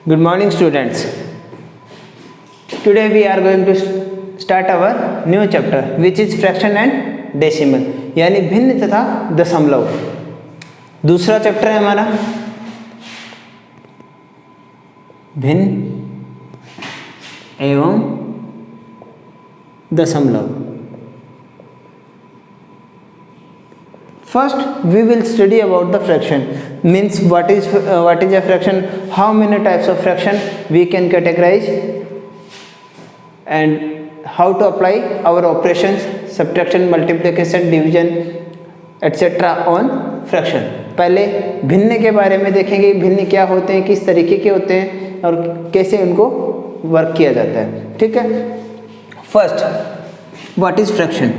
Good morning, students. Today we are going to start our new chapter, which is fraction and decimal, यानी भिन्न तथा दशमलव. दूसरा chapter है हमारा भिन्न एवं दशमलव. First, we will study about the fraction. Means what is a fraction? How many types of fraction we can categorize, and how to apply our operations, subtraction, multiplication, division, etc. on fraction. पहले भिन्न के बारे में देखेंगे. भिन्न क्या होते हैं, किस तरीके के होते हैं और कैसे उनको वर्क किया जाता है. ठीक है. First, what is fraction?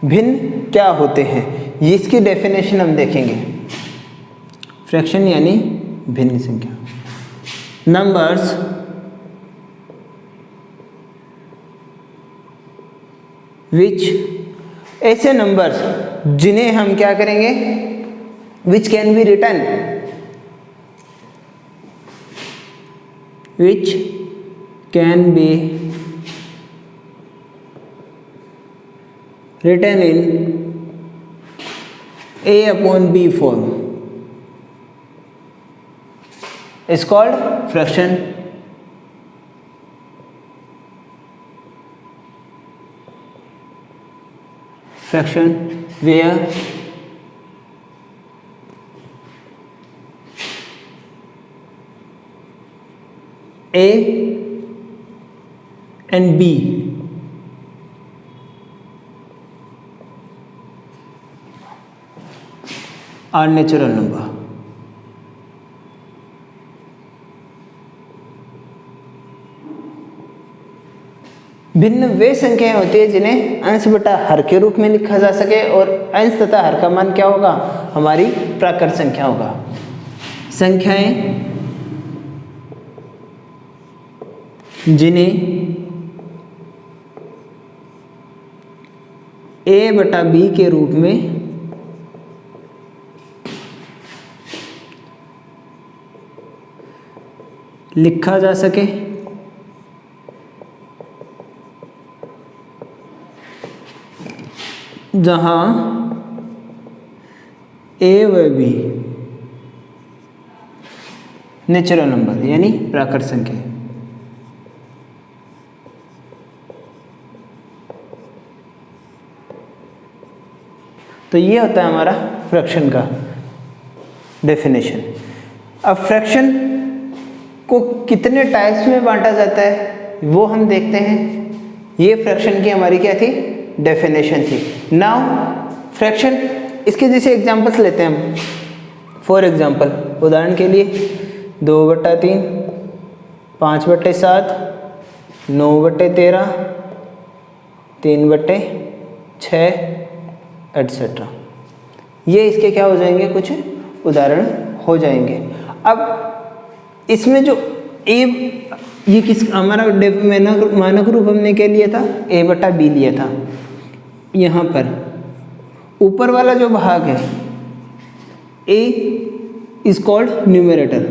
भिन्न क्या होते हैं, इसकी डेफिनेशन हम देखेंगे. फ्रैक्शन यानी भिन्न संख्या. नंबर्स विच, ऐसे नंबर्स जिन्हें हम क्या करेंगे, which can be written, which can be written in a upon b form is called fraction. Fraction where a and b are natural number. भिन्न वे संख्याएं होती है जिन्हें अंश बटा हर के रूप में लिखा जा सके, और अंश तथा हर का मान क्या होगा, हमारी प्राकृत संख्या होगा. संख्याएं जिन्हें a बटा b के रूप में लिखा जा सके, जहां a व b नेचुरल नंबर यानी प्राकृत संख्या. तो ये होता है हमारा फ्रैक्शन का डेफिनेशन. अब फ्रैक्शन को कितने टाइप्स में बांटा जाता है वो हम देखते हैं. ये फ्रैक्शन की हमारी क्या थी, डेफिनेशन थी. नाउ फ्रैक्शन, इसके जैसे एग्जांपल्स लेते हैं हम. फॉर एग्जांपल, उदाहरण के लिए 2/3, 5/7, 9/13, 3/6 एटसेट्रा. ये इसके क्या हो जाएंगे, कुछ उदाहरण हो जाएंगे. अब इसमें जो ये किस हमारा मानक रूप हमने क्या लिया था, a बटा b लिया था. यहाँ पर ऊपर वाला जो भाग है a is called numerator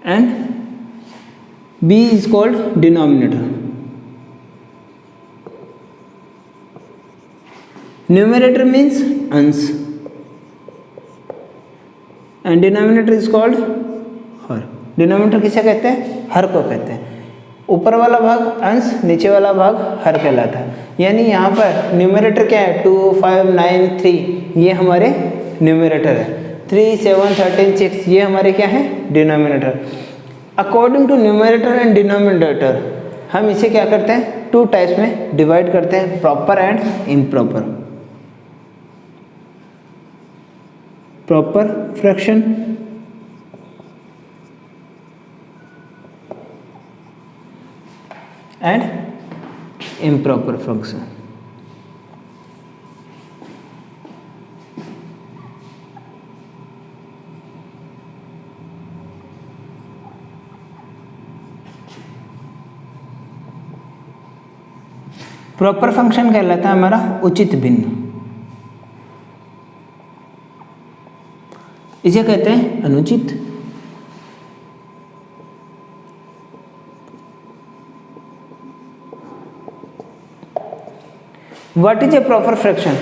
and b is called denominator. Numerator means अंश एंड डिनोमिनेटर इज कॉल्ड हर. डिनोमिनेटर किसे कहते हैं, हर को कहते हैं. ऊपर वाला भाग अंश, नीचे वाला भाग हर कहलाता है. यानी यहाँ पर न्यूमरेटर क्या है, 2, 5, 9, 3 ये हमारे न्यूमरेटर है. 3, 7, 13, 6 ये हमारे क्या है, denominator. According to numerator and denominator हम इसे क्या करते हैं, 2 टाइप्स में डिवाइड करते हैं, proper and improper. Proper fraction and improper fraction. Proper function कहलाता है हमारा उचित भिन्न, इसे कहते हैं अनुचित। What is a proper fraction?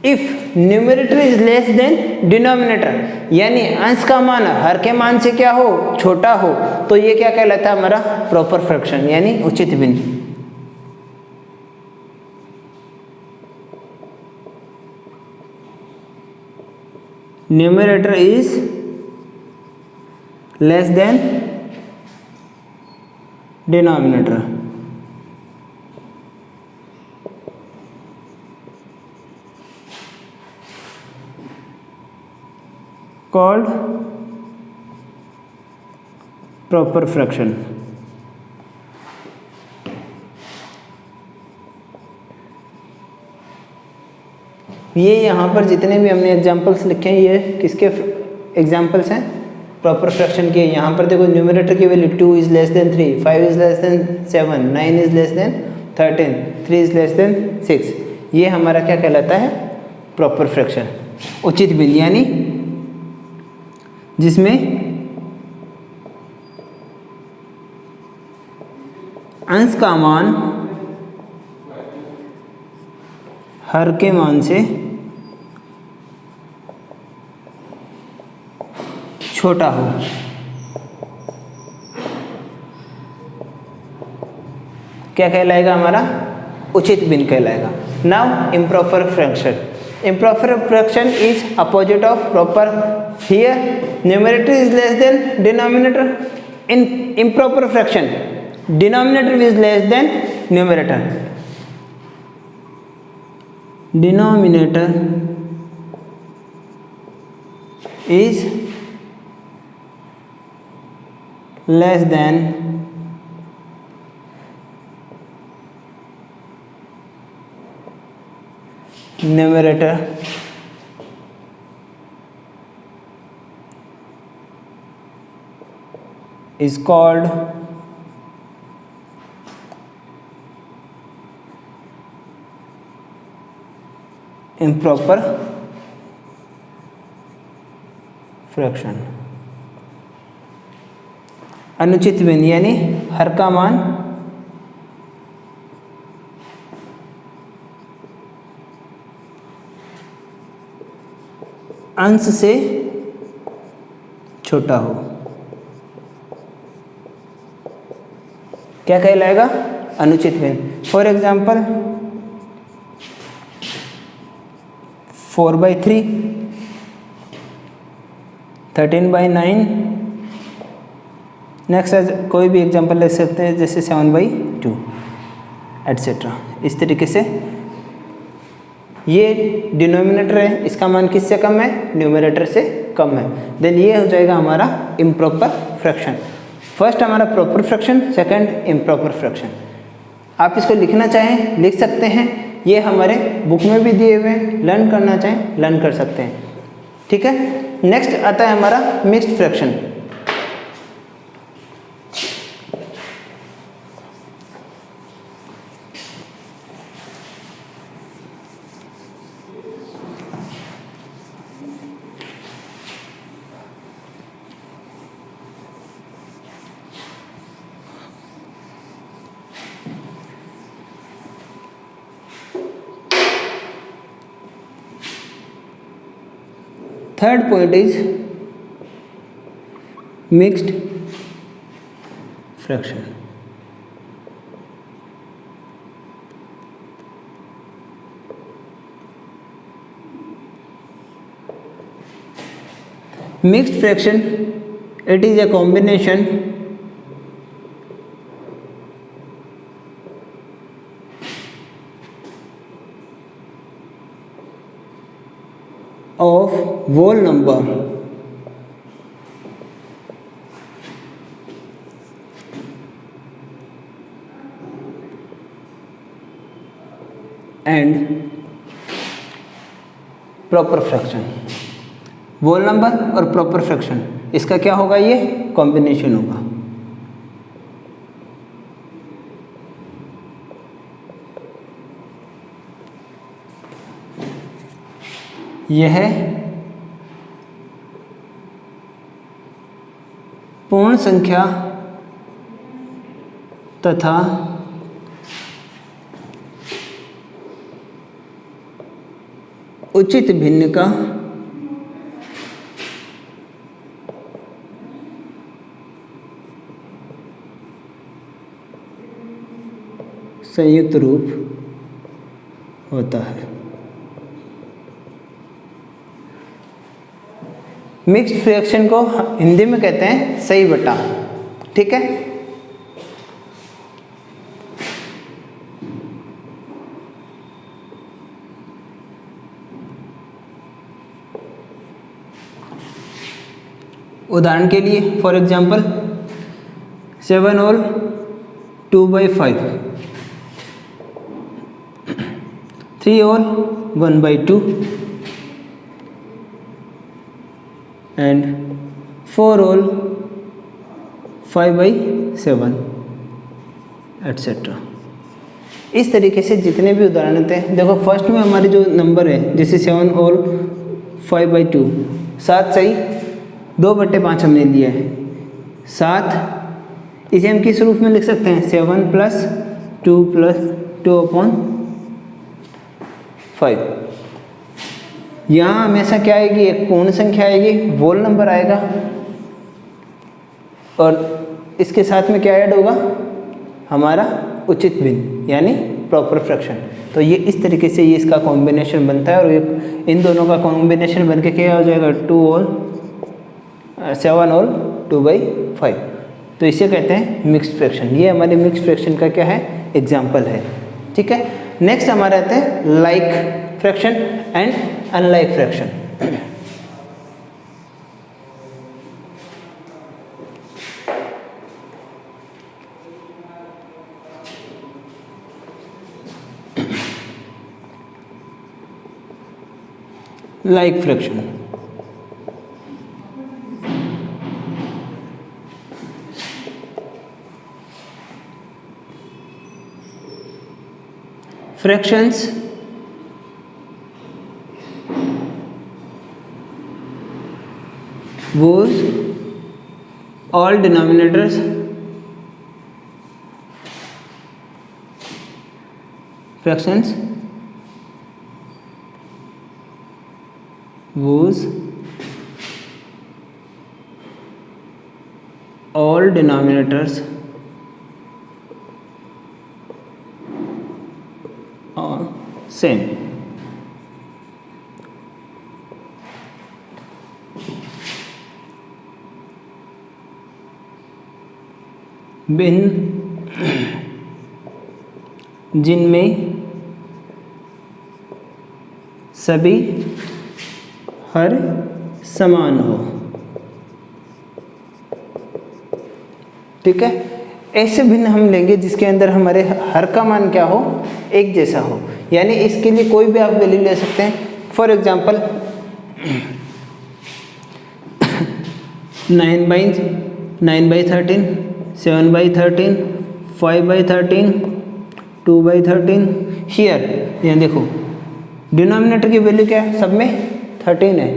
If numerator is less than denominator, यानी अंश का मान हर के मान से क्या हो, छोटा हो, तो ये क्या कहलाता है हमारा प्रॉपर फ्रैक्शन यानी उचित भिन्न। Numerator is less than denominator, called proper fraction। ये यहाँ पर जितने भी हमने एग्जांपल्स लिखे हैं ये किसके एग्जांपल्स हैं, प्रॉपर फ्रैक्शन के। यहाँ पर देखो न्यूमरेटर की value 2 is less than 3, 5 is less than 7, 9 is less than 13, 3 is less than 6। ये हमारा क्या कहलाता है प्रॉपर फ्रैक्शन, उचित भिन्न, यानी जिसमें अंश का मान हर के मान से छोटा हो। क्या कहलाएगा हमारा उचित भिन्न कहलाएगा। Now improper fraction. Improper fraction is opposite of proper. Here numerator is less than denominator. In improper fraction, denominator is less than numerator. Denominator is less than numerator, is called improper fraction। अनुचित भिन्न यानी हर का मान अंश से छोटा हो। क्या कहलाएगा अनुचित भिन्न। For example 4/3, 13/9। नेक्स्ट कोई भी एग्जाम्पल ले सकते हैं जैसे 7/2 एटसेट्रा। इस तरीके से ये डिनोमिनेटर है, इसका मान किससे कम है, न्यूमरेटर से कम है, देन ये हो जाएगा हमारा इम्प्रॉपर फ्रैक्शन। फर्स्ट हमारा proper fraction, second improper fraction. आप इसको लिखना चाहें लिख सकते हैं, ये हमारे बुक में भी दिए हुए हैं, लर्न करना चाहें लर्न कर सकते हैं। ठीक है, नेक्स्ट आता है हमारा mixed fraction. Third point is mixed fraction. Mixed fraction, it is a combination of whole number and proper fraction। whole number और proper fraction, इसका क्या होगा, ये कॉम्बिनेशन होगा। यह पूर्ण संख्या तथा उचित भिन्न का संयुक्त रूप होता है। मिक्स्ड फ्रैक्शन को हिंदी में कहते हैं सही बटा। ठीक है, उदाहरण के लिए for example 7 whole 2/5, 3 whole 1/2 and 4 whole 5/7 etcetera. इस तरीके से जितने भी उदाहरण थे, देखो फर्स्ट में हमारे जो नंबर है जैसे 7 होल 5/2, 7 सही, 2/5 हमने लिया है 7। इसे हम किस रूप में लिख सकते हैं? 7 + 2 + 2/5। यहाँ हमेशा क्या आएगी? एक पूर्ण संख्या आएगी, वोल नंबर आएगा, और इसके साथ में क्या ऐड होगा? हमारा उचित भिन्न यानी प्रॉपर फ्रैक्शन। तो ये इस तरीके से ये इसका कॉम्बिनेशन बनता है, और इन दोनों का कॉम्बिनेशन बन के क्या हो जाएगा? 7 होल 2/5। तो इसे कहते हैं मिक्स्ड फ्रैक्शन। ये हमारे मिक्स्ड फ्रैक्शन का क्या है? एग्जाम्पल है। ठीक है, नेक्स्ट हमारे आते हैं like fraction and unlike fraction. Like fraction, fractions whose all denominators fractions whose all denominators are same. जिनमें सभी हर समान हो। ठीक है, ऐसे भिन्न हम लेंगे जिसके अंदर हमारे हर का मान क्या हो? एक जैसा हो। यानी इसके लिए कोई भी आप वैल्यू ले सकते हैं। For example 9/13, 7/13, 5/13, 2/13। हियर यहाँ देखो डिनोमिनेटर की वैल्यू क्या है? सब में 13 है,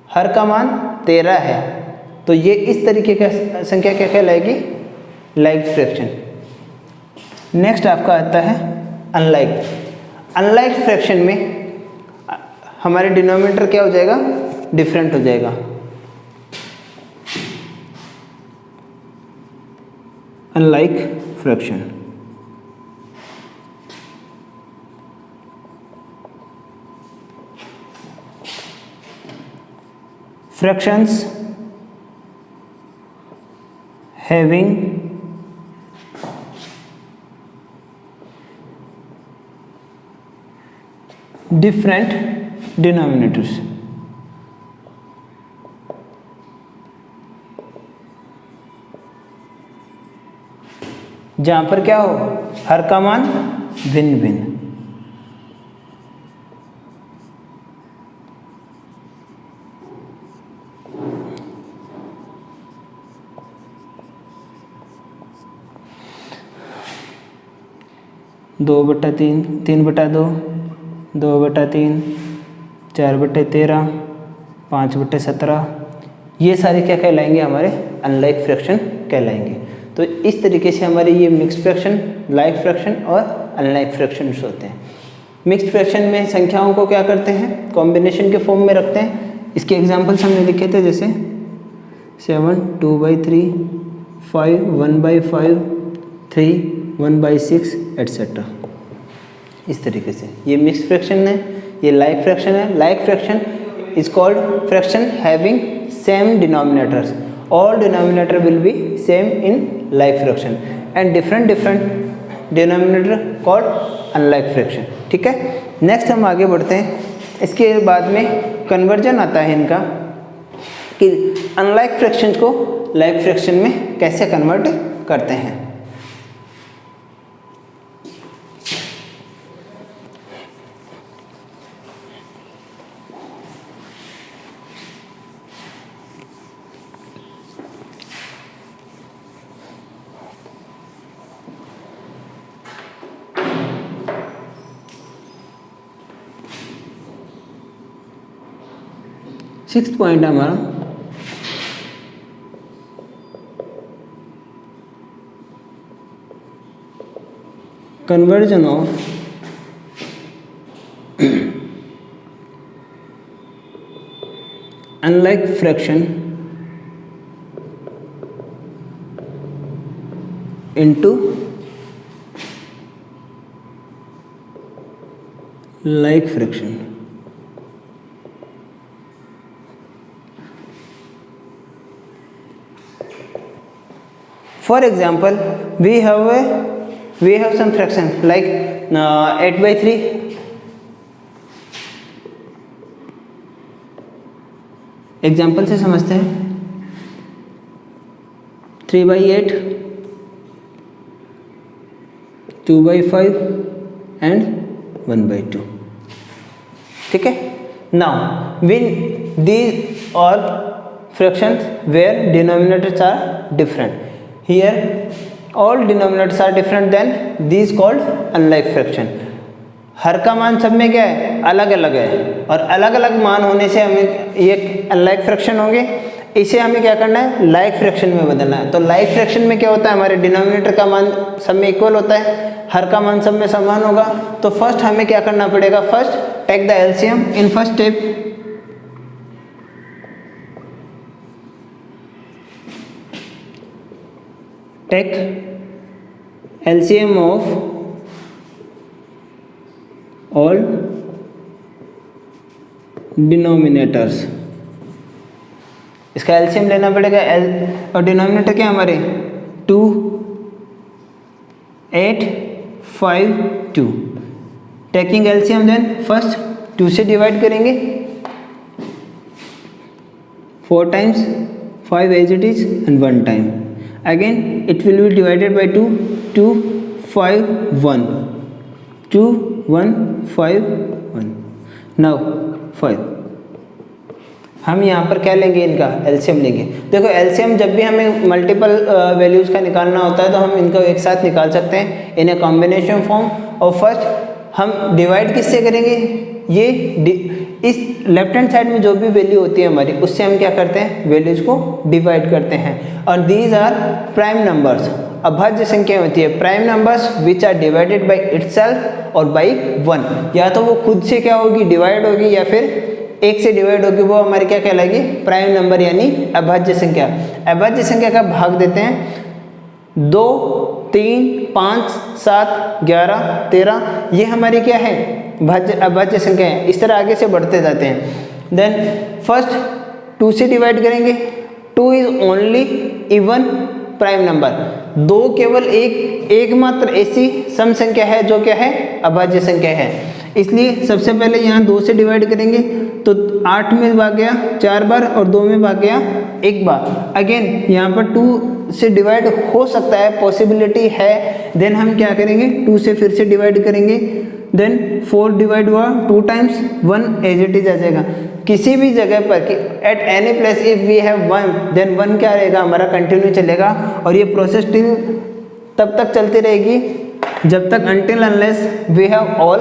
हर का मान 13 है। तो ये इस तरीके का संख्या क्या कहलाएगी? Like fraction. नेक्स्ट आपका आता है अनलाइक। अनलाइक फ्रैक्शन में हमारे डिनोमिनेटर क्या हो जाएगा? डिफरेंट हो जाएगा। Unlike fraction, fractions having different denominators। जहां पर क्या हो? हर का मान भिन्न भिन्न। दो बटा तीन, 3/2, 2/3, 4/13, 5/17, ये सारे क्या कहलाएंगे, हमारे अनलाइक फ्रैक्शन कहलाएंगे। तो इस तरीके से हमारे ये मिक्स्ड फ्रैक्शन, लाइक फ्रैक्शन और अनलाइक फ्रैक्शंस होते हैं। मिक्स्ड फ्रैक्शन में संख्याओं को क्या करते हैं, कॉम्बिनेशन के फॉर्म में रखते हैं। इसके एग्जांपल्स हमने लिखे थे, जैसे 7 2/3, 5 1/5, 3 1/6 एट्सेट्रा। इस तरीके से ये मिक्स्ड फ्रैक्शन है, ये लाइक फ्रैक्शन है। Like fraction is called fraction having same denominators. All denominator will be same in like fraction and different denominator called unlike fraction. ठीक है, नेक्स्ट हम आगे बढ़ते हैं। इसके बाद में कन्वर्जन आता है इनका, कि अनलाइक फ्रैक्शन को लाइक फ्रैक्शन में कैसे कन्वर्ट करते हैं। सिक्स्थ पॉइंट है हमारा conversion of unlike fraction into like fraction. For example, we have some fraction like 8/3, example से समझते हैं। 3/8, 2/5 एंड 1/2। ठीक है, now these all fractions where denominators are different. Here all denominators are different, then these called unlike fraction. हर का मान सब में क्या है, अलग अलग है, और अलग अलग मान होने से हमें ये अनलाइक फ्रैक्शन होंगे। इसे हमें क्या करना है, लाइक फ्रैक्शन में बदलना है। तो लाइक फ्रैक्शन में क्या होता है, हमारे डिनोमिनेटर का मान सब में इक्वल होता है, हर का मान सब में समान होगा। तो फर्स्ट हमें क्या करना पड़ेगा, first take the LCM in first step. Take LCM of all denominators। इसका LCM लेना पड़ेगा। और डिनोमिनेटर क्या हमारे 2 8 5 2। टेकिंग LCM देन फर्स्ट 2 से डिवाइड करेंगे 4 times, 5 as it is and 1 time। Again it will be divided by 2, 2 5 1, 2 1 5 1। now 5 हम यहाँ पर क्या लेंगे, इनका एलसीएम लेंगे। देखो एलसीएम जब भी हमें मल्टीपल वैल्यूज़ का निकालना होता है तो हम इनको एक साथ निकाल सकते हैं इन ए कॉम्बिनेशन फॉर्म। और फर्स्ट हम डिवाइड किससे करेंगे, ये इस लेफ्ट हैंड साइड में जो भी वैल्यू होती है हमारी, उससे हम क्या करते हैं, वैल्यूज़ को डिवाइड करते हैं। और दीज आर प्राइम नंबर्स, अभाज्य संख्या होती है। Prime numbers which are divided by itself और बाई 1। या तो वो खुद से क्या होगी, डिवाइड होगी, या फिर 1 से डिवाइड होगी, वो हमारी क्या कहलाएगी, प्राइम नंबर यानी अभाज्य संख्या। अभाज्य संख्या का भाग देते हैं 2 3 5 7 11 13। ये हमारी क्या है, अभाज्य संख्या है। इस तरह आगे से बढ़ते जाते हैं। देन फर्स्ट 2 से डिवाइड करेंगे। 2 is only even prime number. 2 केवल एकमात्र ऐसी सम संख्या है जो क्या है, अभाज्य संख्या है। इसलिए सबसे पहले यहाँ 2 से डिवाइड करेंगे तो 8 में भाग गया 4 बार और 2 में भाग गया 1 बार। अगेन यहाँ पर 2 से डिवाइड हो सकता है, पॉसिबिलिटी है। देन हम क्या करेंगे, 2 से फिर से डिवाइड करेंगे। देन 4 डिवाइड हुआ 2 टाइम्स, 1 एज इट इज आ जाएगा। किसी भी जगह पर at any place if we have 1 then 1 क्या रहेगा, हमारा कंटिन्यू चलेगा। और ये प्रोसेस तब तक चलती रहेगी जब तक until unless we have all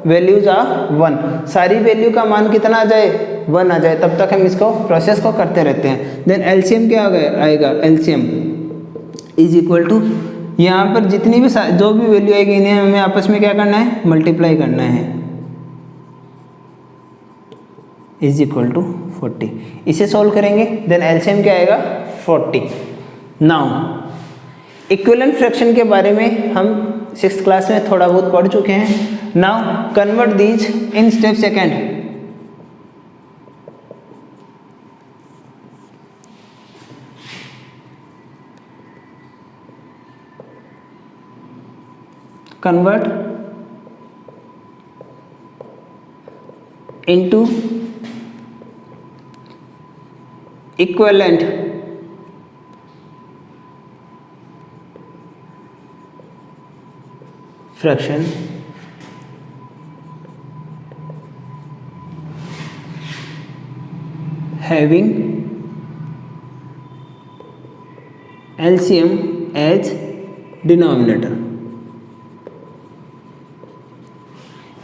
values are 1, सारी वैल्यू का मान कितना आ जाए 1 आ जाए, तब तक हम इसको प्रोसेस को करते रहते हैं। देन एलसीएम क्या आएगा, एलसीएम इज इक्वल टू, यहाँ पर जितनी भी जो भी वैल्यू आएगी इन्हें हमें आपस में क्या करना है, मल्टीप्लाई करना है, इज इक्वल टू 40। इसे सॉल्व करेंगे, देन एलसीएम क्या आएगा 40। नाउ इक्विवेलेंट फ्रैक्शन के बारे में हम 6th क्लास में थोड़ा बहुत पढ़ चुके हैं। Now convert these in step second. Convert into equivalent fraction having LCM as denominator।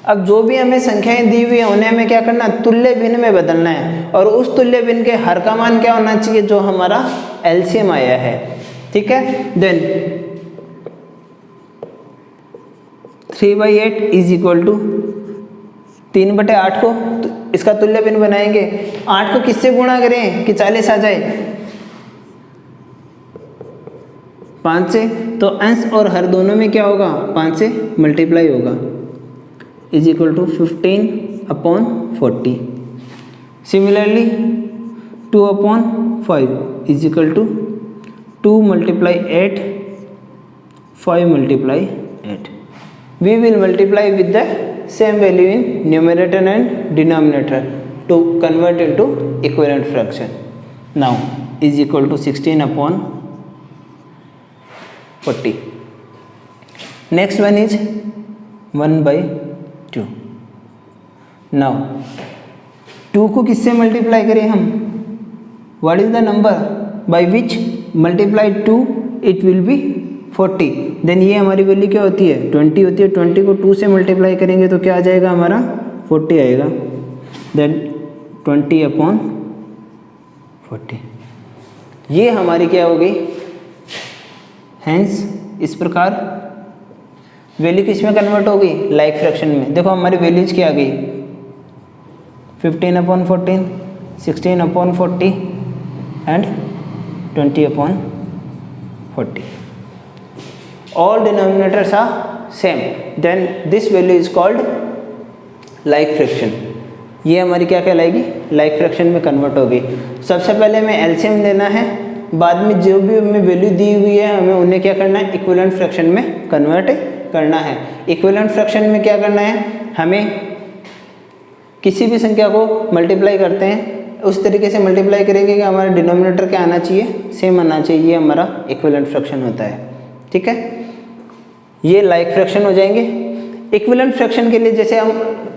अब जो भी हमें संख्याएं दी हुई है उन्हें हमें क्या करना है, तुल्य भिन्न में बदलना है, और उस तुल्य भिन्न के हर का मान क्या होना चाहिए, जो हमारा LCM आया है। ठीक है, देन 3/8 इज इक्वल टू 3/8 को इसका तुल्य भिन्न बनाएंगे। 8 को किससे गुणा करें कि 40 आ जाए, 5 से, तो अंश और हर दोनों में क्या होगा, 5 से मल्टीप्लाई होगा, is equal to 15/40। Similarly 2/5 is equal to 2 × 8, 5 × 8। We will multiply with the same value in numerator and denominator to convert into equivalent fraction. Now is equal to 16/40. Next one is 1/2. Now 2 को किससे multiply करें हम, what is the number by which multiply 2 it will be 40। Then ये हमारी value क्या होती है, 20 होती है। 20 को 2 से मल्टीप्लाई करेंगे तो क्या आ जाएगा हमारा, 40 आएगा। देन 20/40 ये हमारी क्या हो गई, हैंस इस प्रकार वैल्यू किस में कन्वर्ट हो गई, लाइक फ्रैक्शन में। देखो हमारी वैल्यूज क्या आ गई, 15/14, 16/40 and 20/40। All denominators are same, then this value is called like fraction। ये हमारी क्या कहलाएगी, लाइक फ्रैक्शन में कन्वर्ट होगी। सबसे पहले हमें एलसीएम लेना है, बाद में जो भी हमें वैल्यू दी हुई है हमें उन्हें क्या करना है, इक्विवेलेंट फ्रैक्शन में कन्वर्ट करना है। इक्विवेलेंट फ्रैक्शन में क्या करना है, हमें किसी भी संख्या को मल्टीप्लाई करते हैं उस तरीके से मल्टीप्लाई करेंगे कि हमारा डिनोमिनेटर क्या आना चाहिए, सेम आना चाहिए। ये हमारा इक्विवेलेंट फ्रैक्शन होता है। ठीक है, ये लाइक फ्रैक्शन हो जाएंगे। इक्विवेलेंट फ्रैक्शन के लिए जैसे हम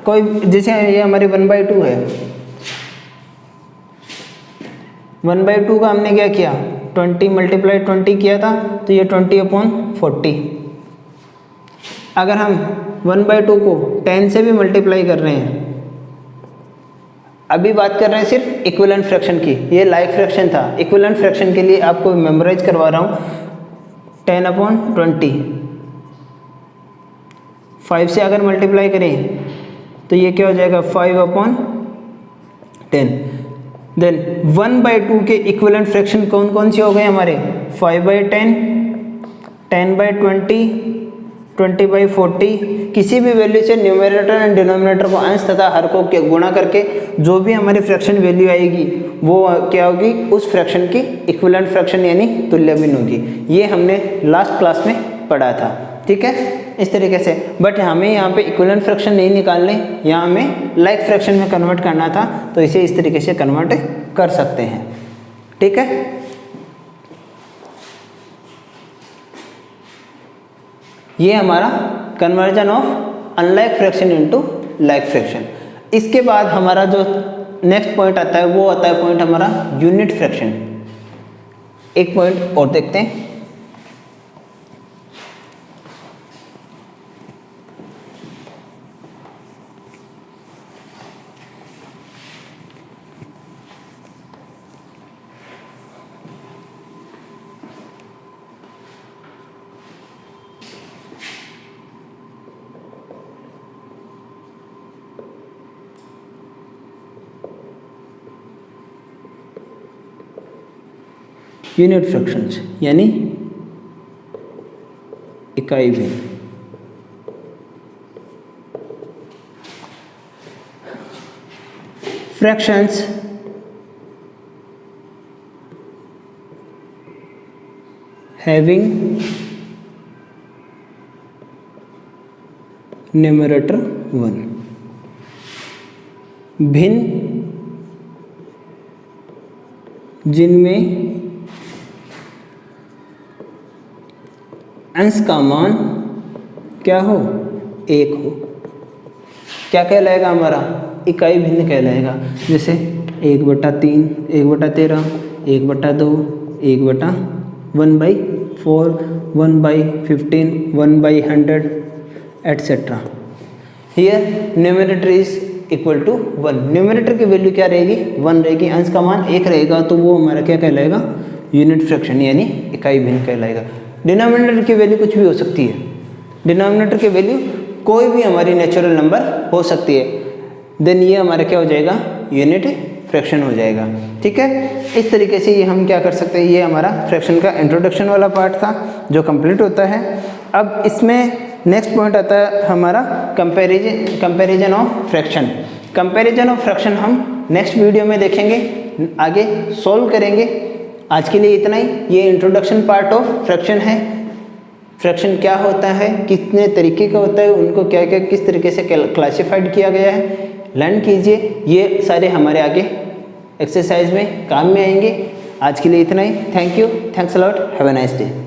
कोई, जैसे ये हमारी 1/2 है, 1/2 का हमने क्या किया, 20 × 20 किया था, तो ये 20/40। अगर हम 1/2 को 10 से भी मल्टीप्लाई कर रहे हैं, अभी बात कर रहे हैं सिर्फ इक्विवेलेंट फ्रैक्शन की, ये लाइक फ्रैक्शन था। इक्विवेलेंट फ्रैक्शन के लिए आपको मेमोराइज करवा रहा हूँ, 10/20 5 से अगर मल्टीप्लाई करें तो ये क्या हो जाएगा, 5/10। देन 1/2 के इक्विवेलेंट फ्रैक्शन कौन कौन से हो गए हमारे, 5/10, 10/20, 20/40। किसी भी वैल्यू से न्यूमरेटर एंड डिनोमिनेटर को अंश तथा हर को गुणा करके जो भी हमारी फ्रैक्शन वैल्यू आएगी वो क्या होगी, उस फ्रैक्शन की इक्विवेलेंट फ्रैक्शन यानी तुल्य भिन्न होगी। ये हमने लास्ट क्लास में पढ़ा था। ठीक है, इस तरीके से। बट हमें यहाँ पे इक्विवेलेंट फ्रैक्शन नहीं निकालने, यहाँ हमें लाइक फ्रैक्शन में कन्वर्ट करना था, तो इसे इस तरीके से कन्वर्ट कर सकते हैं। ठीक है, ये हमारा conversion of unlike fraction into like fraction. इसके बाद हमारा जो नेक्स्ट पॉइंट आता है वो आता है पॉइंट हमारा यूनिट फ्रैक्शन। एक पॉइंट और देखते हैं, यूनिट फ्रैक्शंस यानी इकाई भिन्न। फ्रैक्शंस हैविंग न्यूमरेटर 1, भिन्न जिनमें अंश का मान क्या हो, 1 हो, क्या कहलाएगा हमारा, इकाई भिन्न कहलाएगा। जैसे 1/3, 1/13, 1/2, 1/1/4, 1/15, 1/100 etcetera. Here numerator is equal to 1। Numerator की वैल्यू क्या रहेगी, 1 रहेगी, अंश का मान 1 रहेगा, तो वो हमारा क्या कहलाएगा, यूनिट फ्रैक्शन यानी इकाई भिन्न कहलाएगा। डिनोमिनेटर की वैल्यू कुछ भी हो सकती है, डिनोमिनेटर की वैल्यू कोई भी हमारी नेचुरल नंबर हो सकती है, देन ये हमारा क्या हो जाएगा, यूनिट फ्रैक्शन हो जाएगा। ठीक है, इस तरीके से ये हम क्या कर सकते हैं, ये हमारा फ्रैक्शन का इंट्रोडक्शन वाला पार्ट था जो कंप्लीट होता है। अब इसमें नेक्स्ट पॉइंट आता है हमारा comparison of fraction. Comparison of fraction हम नेक्स्ट वीडियो में देखेंगे, आगे सॉल्व करेंगे। आज के लिए इतना ही। ये इंट्रोडक्शन पार्ट ऑफ फ्रैक्शन है। फ्रैक्शन क्या होता है, कितने तरीके का होता है, उनको क्या क्या किस तरीके से क्लासिफाइड किया गया है, लर्न कीजिए। ये सारे हमारे आगे एक्सरसाइज में काम में आएंगे। आज के लिए इतना ही। Thank you, thanks a lot, have a nice day.